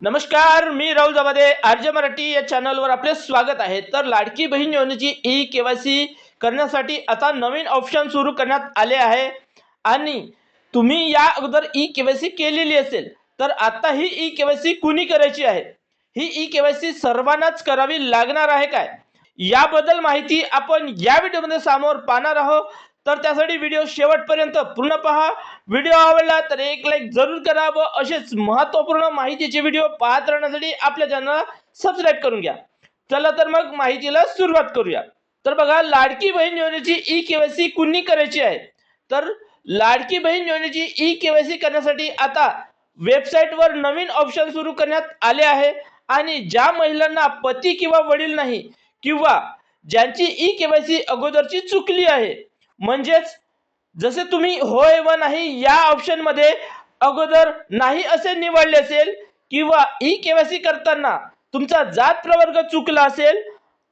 नमस्कार, मी राहुल जामादे आरजे मराठी या चॅनलवर आपले स्वागत आहे। तर लाडकी बहीण योजनेची ई केवायसी करण्यासाठी आता नवीन ऑप्शन सुरू करण्यात आले आहे आणि तुम्ही या अगोदर ई केवायसी केलेली असेल तर आता ही ई केवायसी कुणी करायची आहे, ही ई केवायसी सर्वांनाच करावी लागणार आहे काय, याबद्दल माहिती आपण या व्हिडिओमध्ये समोर पाहणार आहोत। तर त्यासाठी व्हिडिओ शेवटपर्यंत पूर्ण पहा। व्हिडिओ आवडला तर एक लाईक जरूर करा व असेच महत्त्वपूर्ण माहितीचे व्हिडिओ पाहत राहण्यासाठी आपल्या चॅनलला सबस्क्राइब करून घ्या। चला तर मग माहितीला सुरुवात करूया। तर बघा, लाडकी बहीण योजनेची ई केवायसी कुणी करायची आहे, तर लाडकी बहीण योजनेची ई केवायसी करण्यासाठी आता वेबसाईटवर नवीन ऑप्शन सुरू करण्यात आले आहे आणि ज्या महिलांना पती किंवा वडील नाही किंवा ज्यांची ई केवायसी अगोदरची चुकली आहे, म्हणजेच जसे तुम्ही होय व नाही या ऑप्शन मध्ये अगोदर नाही असे निवडले असेल किंवा ई केवायसी करताना तुमचा जात प्रवर्ग चुकला असेल,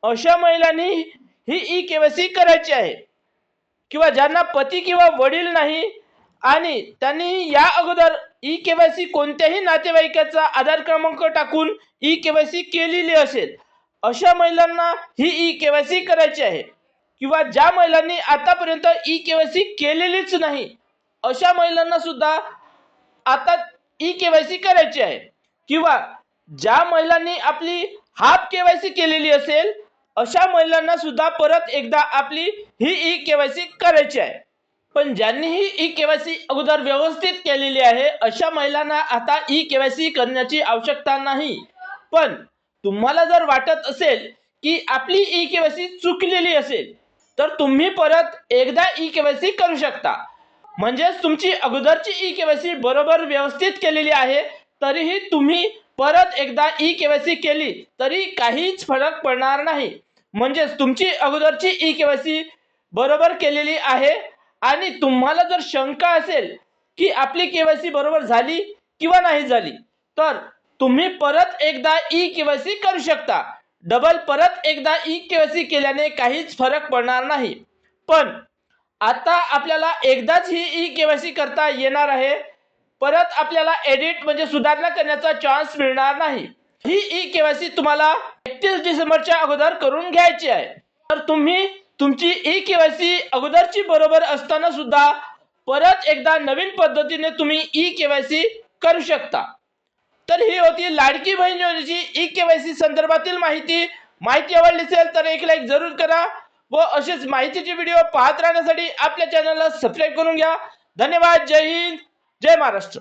अशा महिलांनी ही ई केवायसी करायची आहे। किंवा ज्यांना पती किंवा वडील नाही आणि त्यांनी या अगोदर ई केवायसी कोणत्याही नातेवाईकाचा आधार क्रमांक टाकून ई केवायसी केलेली असेल, अशा महिलांना ही ई केवायसी करायची आहे। किंवा ज्या महिलांनी आतापर्यंत ई केवायसी केलेलीच नाही, अशा महिलांना सुद्धा आता ई केवायसी करायची आहे। किंवा ज्या महिलांनी आपली हाफ केवायसी केलेली असेल, अशा महिलांना सुद्धा परत एकदा आपली ही ई केवायसी करायची आहे। पण ज्यांनी ही ई केवायसी अगोदर व्यवस्थित केलेली आहे, अशा महिलांना आता ई केवायसी करण्याची आवश्यकता नाही। पण तुम्हाला जर वाटत असेल की आपली ई केवायसी चुकलेली असेल, तर तुम्ही परत एकदा ई केवायसी करू शकता। म्हणजेच तुमची अगोदरची ई केवायसी बरोबर व्यवस्थित केलेली आहे, तरीही तुम्ही परत एकदा ई केवायसी केली तरी काहीच फरक पडणार नाही। म्हणजेच तुमची अगोदरची ई केवायसी बरोबर केलेली आहे आणि तुम्हाला जर शंका असेल की आपली केवायसी बरोबर झाली किंवा नाही झाली, तर तुम्ही परत एकदा ई केवायसी करू शकता। डबल परत एकदा ई केवायसी केल्याने काहीच फरक पडणार नाही। पण आता आपल्याला एकदाच ही ई केवायसी करता येणार आहे, परत आपल्याला एडिट म्हणजे सुधारणा करण्याचा चान्स मिळणार नाही। ही ई केवायसी तुम्हाला 31 डिसेंबरच्या अगोदर करून घ्यायची आहे। तर तुम्ही तुमची ई केवायसी अगोदरची बरोबर असताना सुद्धा परत एकदा नवीन पद्धतीने तुम्ही ई केवायसी करू शकता। तर ही होती लाडकी बहीण योजनेची ई केवायसी संदर्भातील माहिती। आवडली असेल तर एक लाईक जरूर करा व असेच माहितीचे व्हिडिओ पाहत राहण्यासाठी आपल्या चॅनलला सबस्क्राइब करून घ्या। धन्यवाद। जय हिंद, जय महाराष्ट्र।